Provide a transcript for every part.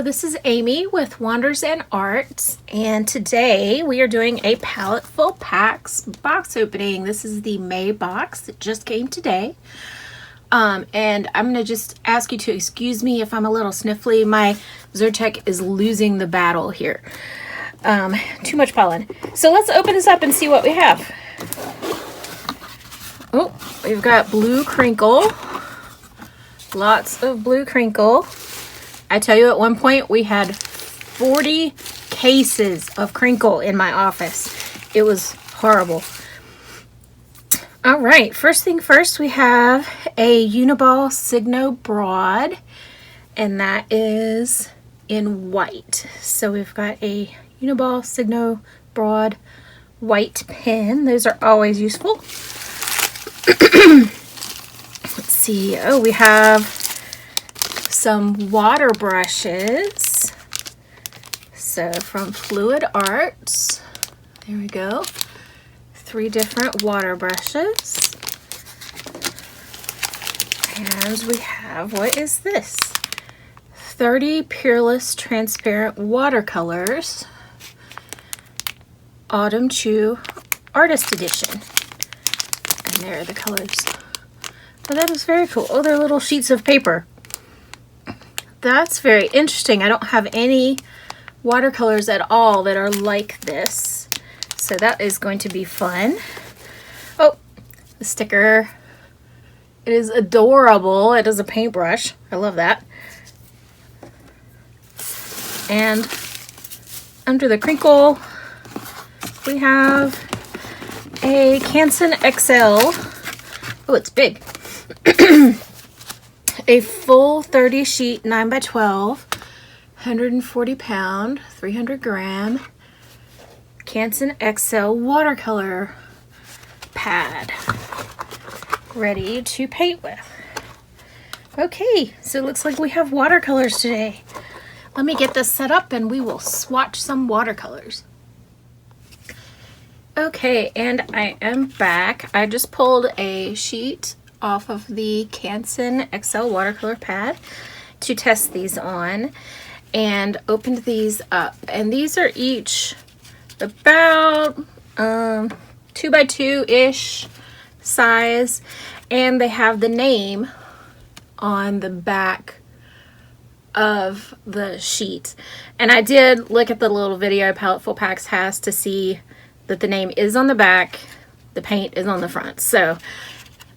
this is Amy with Wanders and Arts, and today we are doing a Paletteful Packs box opening. This is the May box that just came today. And I'm gonna just ask you to excuse me if I'm a little sniffly. My Zyrtec is losing the battle here. Too much pollen. So let's open this up and see what we have. Oh, we've got blue crinkle. Lots of blue crinkle. I tell you, at one point we had 40 cases of crinkle in my office. It was horrible. All right, first thing first, we have a Uniball Signo Broad, and that is in white. So we've got a Uniball Signo Broad white pen. Those are always useful. Let's see. Oh, we have some water brushes. So from Fluid Arts, there we go. 3 different water brushes. And we have, what is this? 30 Peerless Transparent Watercolors. Autumn Chew Artist Edition. And there are the colors. Oh, that is very cool. Oh, they're little sheets of paper. That's very interesting. I don't have any watercolors at all that are like this. So that is going to be fun. Oh, the sticker. It is adorable. It is a paintbrush. I love that. And under the crinkle, we have a Canson XL. Oh, it's big. A full 30 sheet 9x12, 140 pound, 300 gram Canson XL watercolor pad ready to paint with. Okay, so it looks like we have watercolors today. Let me get this set up and we will swatch some watercolors. Okay, and I am back. I just pulled a sheet off of the Canson XL watercolor pad to test these on and opened these up, and these are each about 2x2 ish size, and they have the name on the back of the sheet. And I did look at the little video Paletteful Packs has to see that the name is on the back, the paint is on the front, so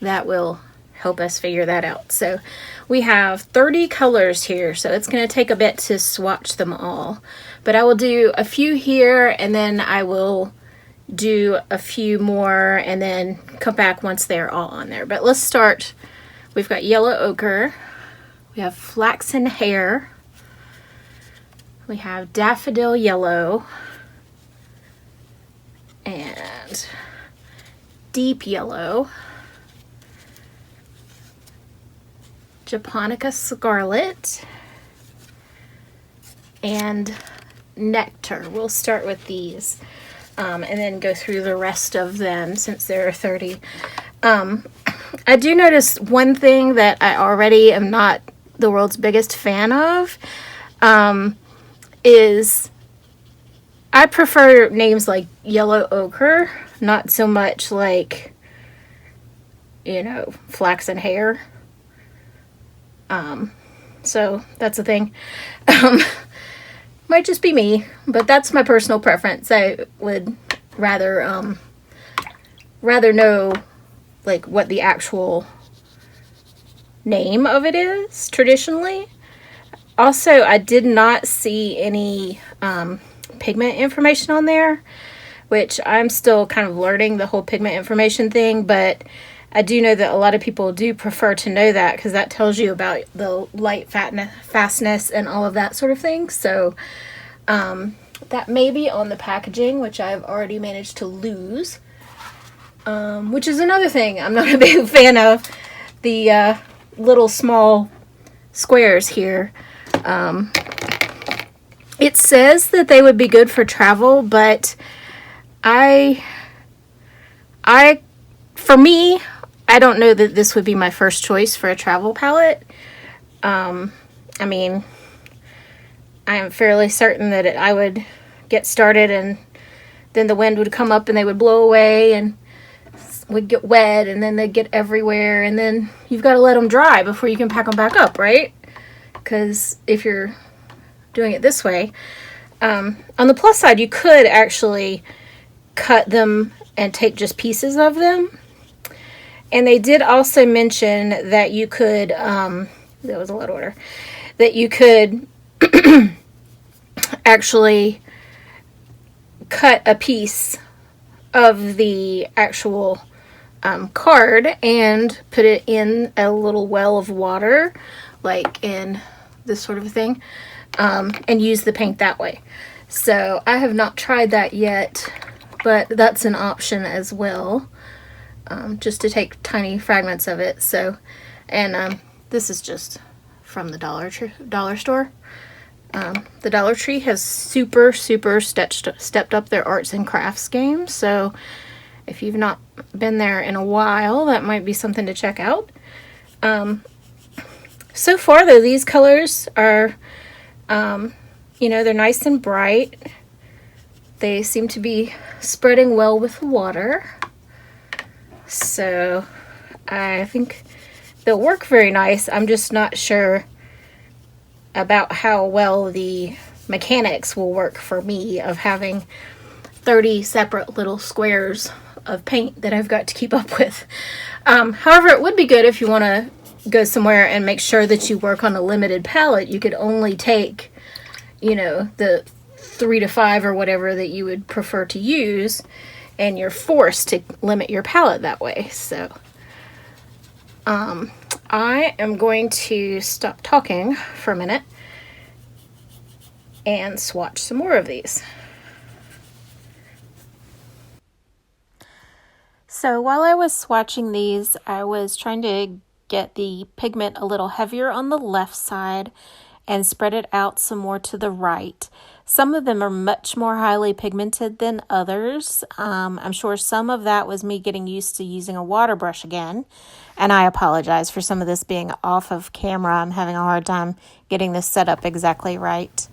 that will help us figure that out. So we have 30 colors here, so it's going to take a bit to swatch them all, but I will do a few here and then I will do a few more and then come back once they're all on there. But let's start. We've got yellow ochre, we have flaxen hair, we have daffodil yellow, and deep yellow, japonica scarlet, and nectar. We'll start with these and then go through the rest of them since there are 30. I do notice one thing that I already am not the world's biggest fan of is I prefer names like yellow ochre, not so much like, you know, flaxen hair. So that's the thing. Might just be me, but that's my personal preference. I would rather know like what the actual name of it is traditionally. Also, I did not see any pigment information on there, which I'm still kind of learning the whole pigment information thing, but I do know that a lot of people do prefer to know that because that tells you about the light fastness and all of that sort of thing. So that may be on the packaging, which I've already managed to lose, which is another thing I'm not a big fan of, the little small squares here. It says that they would be good for travel, but for me, I don't know that this would be my first choice for a travel palette. I mean, I am fairly certain that I would get started and then the wind would come up and they would blow away and would get wet and then they'd get everywhere, and then you've got to let them dry before you can pack them back up, right? Because if you're doing it this way, on the plus side, you could actually cut them and take just pieces of them. And they did also mention that you could, that was a lot of order, that you could actually cut a piece of the actual card and put it in a little well of water, like in this sort of thing, and use the paint that way. So I have not tried that yet, but that's an option as well, just to take tiny fragments of it. So, and this is just from the dollar store. The Dollar Tree has super stepped up their arts and crafts game, so if you've not been there in a while, that might be something to check out. So far though, these colors are, you know, they're nice and bright. They seem to be spreading well with the water, so I think they'll work very nice. I'm just not sure about how well the mechanics will work for me of having 30 separate little squares of paint that I've got to keep up with. However, it would be good if you want to go somewhere and make sure that you work on a limited palette. You could only take, you know, the 3 to 5 or whatever that you would prefer to use, and you're forced to limit your palette that way. So I am going to stop talking for a minute and swatch some more of these. So while I was swatching these, I was trying to get the pigment a little heavier on the left side and spread it out some more to the right. Some of them are much more highly pigmented than others. I'm sure some of that was me getting used to using a water brush again, and I apologize for some of this being off of camera. I'm having a hard time getting this set up exactly right.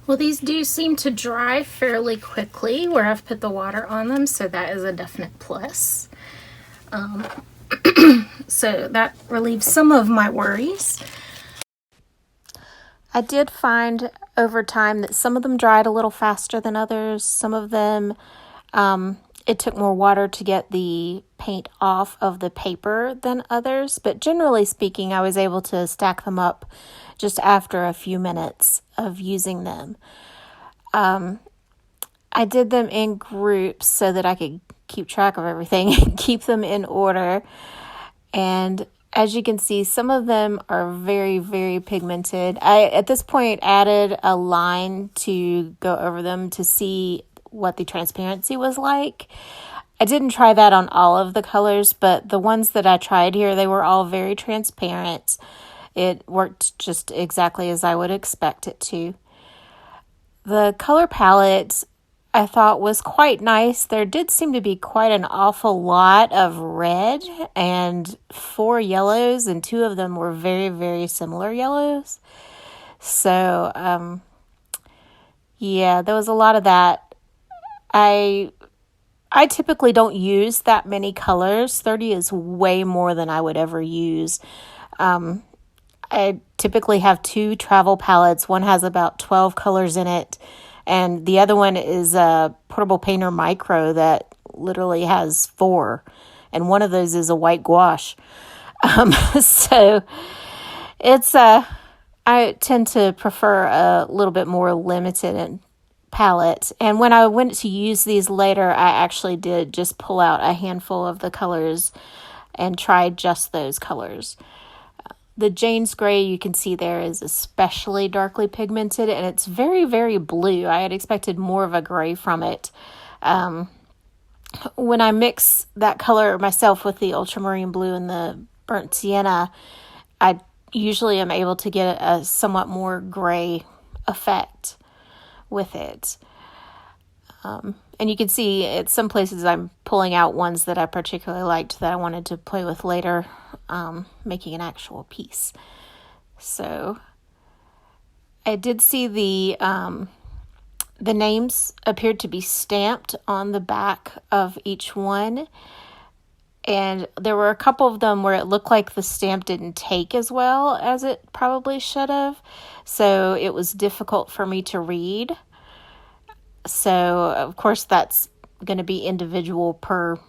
Well, these do seem to dry fairly quickly where I've put the water on them, so that is a definite plus. So that relieves some of my worries. I did find over time that some of them dried a little faster than others. Some of them, it took more water to get the paint off of the paper than others, but generally speaking, I was able to stack them up just after a few minutes of using them. I did them in groups so that I could keep track of everything and keep them in order. And as you can see, some of them are very pigmented. I, at this point, added a line to go over them to see what the transparency was like. I didn't try that on all of the colors, but the ones that I tried here, they were all very transparent. It worked just exactly as I would expect it to. The color palette I thought was quite nice. There did seem to be quite an awful lot of red and 4 yellows, and 2 of them were very similar yellows. So, yeah, there was a lot of that. I typically don't use that many colors. 30 is way more than I would ever use. I typically have 2 travel palettes. One has about 12 colors in it, and the other one is a Portable Painter Micro that literally has 4, and one of those is a white gouache. So it's I tend to prefer a little bit more limited palette. And when I went to use these later, I actually did just pull out a handful of the colors and tried just those colors. The Jane's Gray you can see there is especially darkly pigmented, and it's very blue. I had expected more of a gray from it. When I mix that color myself with the ultramarine blue and the burnt sienna, I usually am able to get a somewhat more gray effect with it. And you can see at some places I'm pulling out ones that I particularly liked that I wanted to play with later, making an actual piece. So I did see the names appeared to be stamped on the back of each one. And there were a couple of them where it looked like the stamp didn't take as well as it probably should have. So it was difficult for me to read. So, of course, that's going to be individual per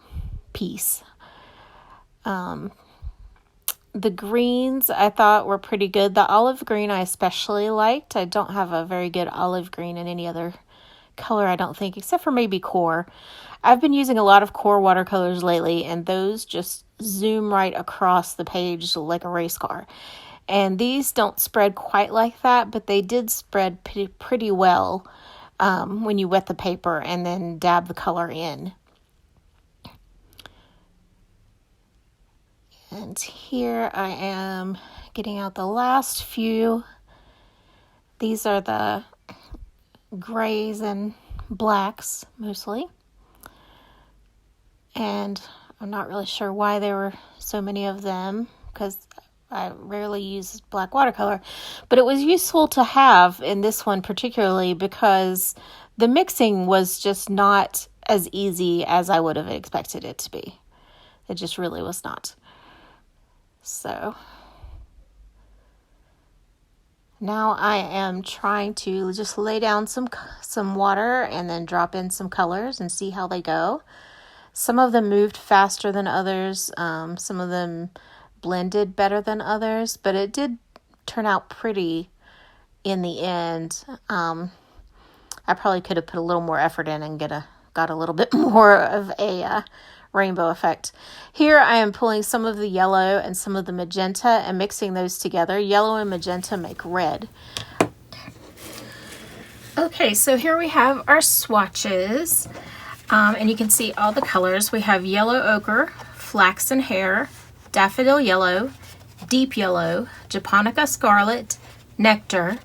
piece. The greens I thought were pretty good. The olive green I especially liked. I don't have a very good olive green in any other color, I don't think, except for maybe Core. I've been using a lot of Core watercolors lately, and those just zoom right across the page like a race car. And these don't spread quite like that, but they did spread pretty well when you wet the paper and then dab the color in. And here I am getting out the last few. These are the grays and blacks mostly. And I'm not really sure why there were so many of them, because I rarely use black watercolor, but it was useful to have in this one particularly because the mixing was just not as easy as I would have expected it to be. It just really was not. So now I am trying to just lay down some water and then drop in some colors and see how they go. Some of them moved faster than others. Some of them blended better than others, but it did turn out pretty in the end. I probably could have put a little more effort in and got a little bit more of a rainbow effect. Here I am pulling some of the yellow and some of the magenta and mixing those together. Yellow and magenta make red. Okay, so here we have our swatches. And you can see all the colors. We have yellow ochre, flaxen hair, daffodil yellow, deep yellow, japonica scarlet, nectar,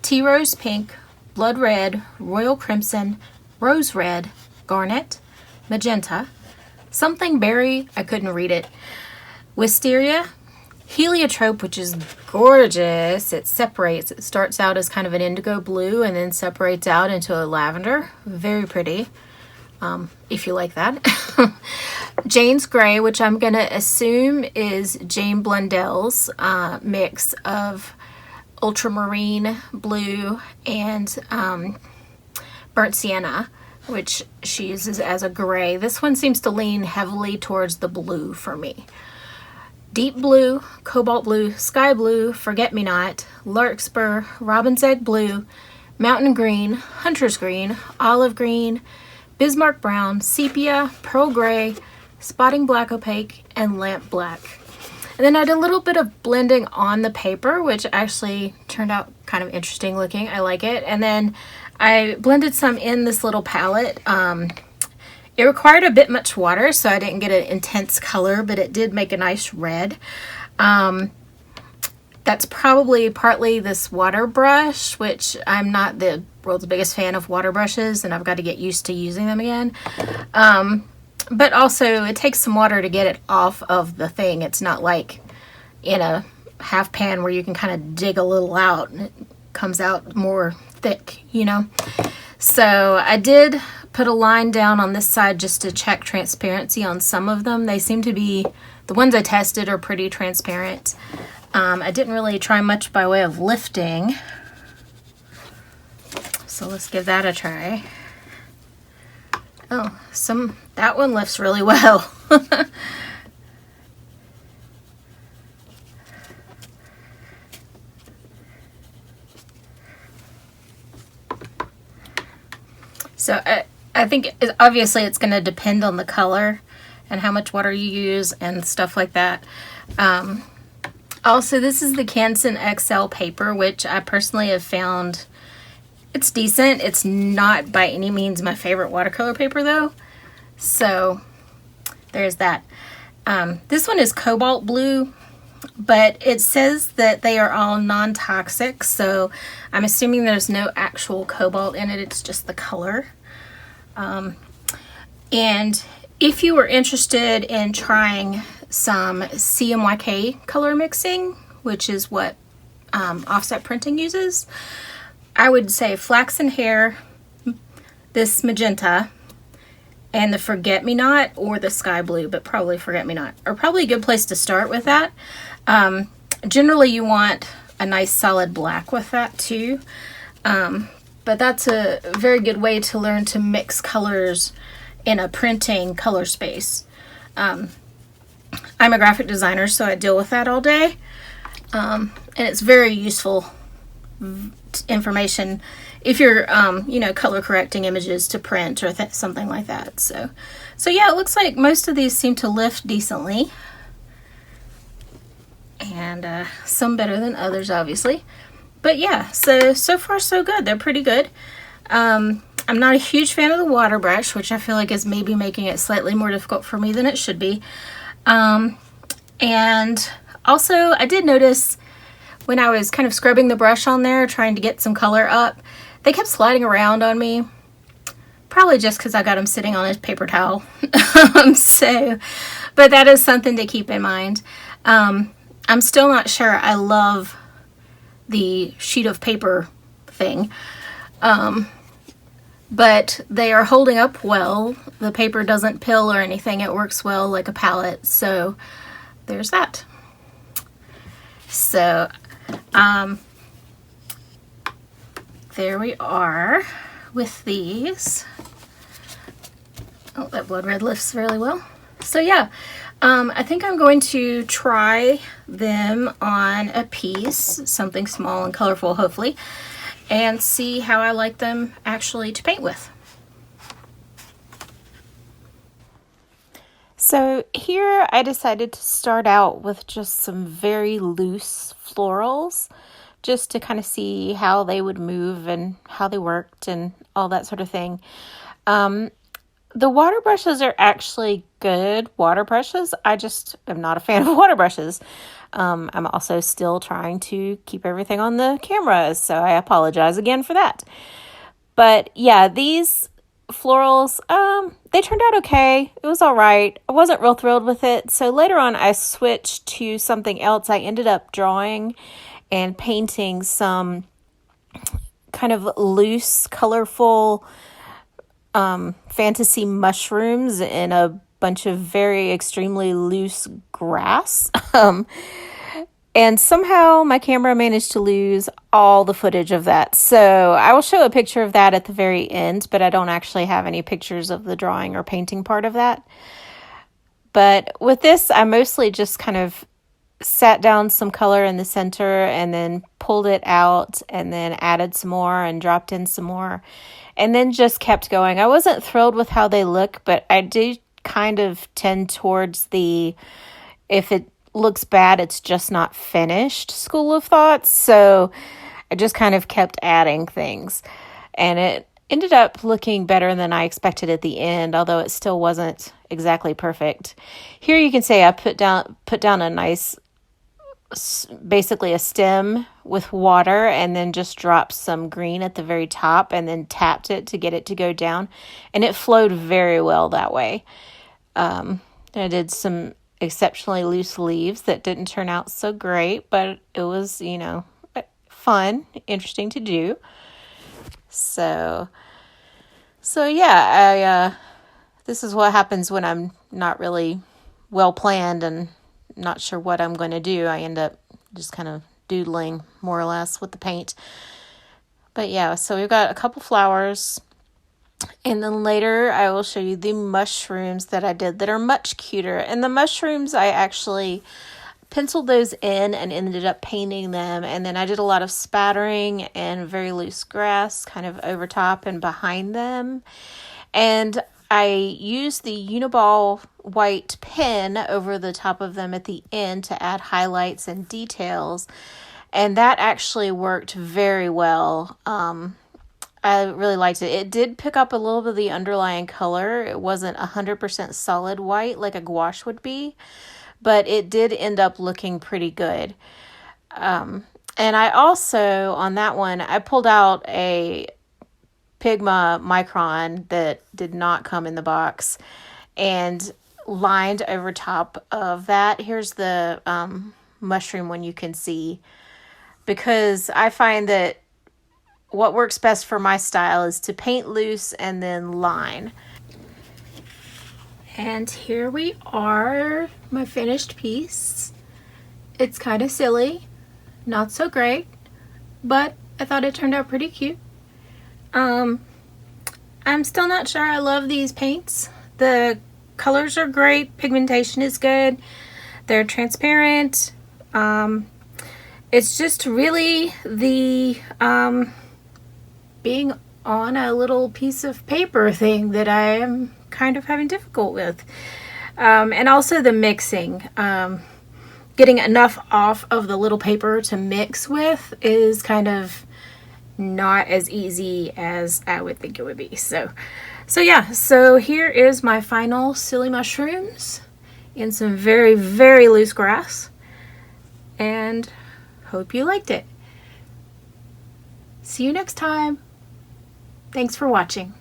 tea rose pink, blood red, royal crimson, rose red, garnet, magenta, something berry, I couldn't read it, wisteria, heliotrope, which is gorgeous. It separates. It starts out as kind of an indigo blue and then separates out into a lavender. Very pretty. If you like that. Jane's Gray, which I'm going to assume is Jane Blundell's mix of ultramarine blue and burnt sienna, which she uses as a gray. This one seems to lean heavily towards the blue for me. Deep blue, cobalt blue, sky blue, forget-me-not, larkspur, robin's egg blue, mountain green, hunter's green, olive green, Bismarck brown, sepia, pearl gray, spotting black opaque, and lamp black. And then I did a little bit of blending on the paper, which actually turned out kind of interesting looking. I like it. And then I blended some in this little palette. It required a bit much water, so I didn't get an intense color, but it did make a nice red. That's probably partly this water brush, which I'm not the world's biggest fan of water brushes, and I've got to get used to using them again. But also, it takes some water to get it off of the thing. It's not like in a half pan where you can kind of dig a little out and it comes out more thick, you know. So I did put a line down on this side just to check transparency on some of them. They seem to be, the ones I tested are pretty transparent. I didn't really try much by way of lifting, so let's give that a try. Oh, that one lifts really well. So I think obviously it's going to depend on the color and how much water you use and stuff like that. Also, this is the Canson XL paper, which I personally have found it's decent. It's not by any means my favorite watercolor paper though. So there's that. This one is cobalt blue, but it says that they are all non-toxic. So I'm assuming there's no actual cobalt in it. It's just the color. And if you were interested in trying some CMYK color mixing, which is what offset printing uses, I would say Flaxen Hair, this magenta, and the Forget Me Not or the Sky Blue, but probably Forget Me Not are probably a good place to start with that. Generally you want a nice solid black with that too, but that's a very good way to learn to mix colors in a printing color space. I'm a graphic designer, so I deal with that all day, and it's very useful information if you're you know, color correcting images to print or something like that. So yeah, it looks like most of these seem to lift decently, and some better than others obviously, but yeah, so far so good. They're pretty good. I'm not a huge fan of the water brush, which I feel like is maybe making it slightly more difficult for me than it should be. And also I did notice when I was kind of scrubbing the brush on there trying to get some color up, they kept sliding around on me, probably just because I got them sitting on a paper towel. But that is something to keep in mind. I'm still not sure I love the sheet of paper thing, but they are holding up well. The paper doesn't pill or anything. It works well like a palette, so there's that. So there we are with these. Oh, that blood red lifts really well. So yeah, I think I'm going to try them on a piece, something small and colorful hopefully, and see how I like them actually to paint with. So here I decided to start out with just some very loose florals, just to kind of see how they would move and how they worked and all that sort of thing. The water brushes are actually good water brushes. I just am not a fan of water brushes. I'm also still trying to keep everything on the camera, so I apologize again for that. But yeah, these florals, they turned out okay. It was all right. I wasn't real thrilled with it. So later on, I switched to something else. I ended up drawing and painting some kind of loose, colorful fantasy mushrooms in a bunch of very extremely loose grass. And somehow my camera managed to lose all the footage of that. So I will show a picture of that at the very end, but I don't actually have any pictures of the drawing or painting part of that. But with this, I mostly just kind of sat down some color in the center and then pulled it out and then added some more and dropped in some more and then just kept going. I wasn't thrilled with how they look, but I do kind of tend towards the, if it looks bad, it's just not finished school of thought. So I just kind of kept adding things, and it ended up looking better than I expected at the end, although it still wasn't exactly perfect. Here you can say I put down a nice, basically a stem with water, and then just dropped some green at the very top and then tapped it to get it to go down, and it flowed very well that way. I did some exceptionally loose leaves that didn't turn out so great, but it was, you know, fun, interesting to do. So yeah, this is what happens when I'm not really well planned and not sure what I'm going to do. I end up just kind of doodling more or less with the paint. But yeah, so we've got a couple flowers. And then later I will show you the mushrooms that I did that are much cuter. And the mushrooms, I actually penciled those in and ended up painting them. And then I did a lot of spattering and very loose grass kind of over top and behind them. And I used the Uniball white pen over the top of them at the end to add highlights and details. And that actually worked very well. I really liked it. It did pick up a little bit of the underlying color. It wasn't 100% solid white like a gouache would be, but it did end up looking pretty good. And I also, on that one, I pulled out a Pigma Micron that did not come in the box and lined over top of that. Here's the mushroom one you can see, because I find that what works best for my style is to paint loose and then line. And here we are, my finished piece. It's kind of silly, not so great, but I thought it turned out pretty cute. I'm still not sure I love these paints. The colors are great, pigmentation is good, they're transparent. It's just really the being on a little piece of paper thing that I am kind of having difficult with. And also the mixing. Getting enough off of the little paper to mix with is kind of not as easy as I would think it would be. So yeah, so here is my final silly mushrooms in some very, very loose grass, and hope you liked it. See you next time. Thanks for watching.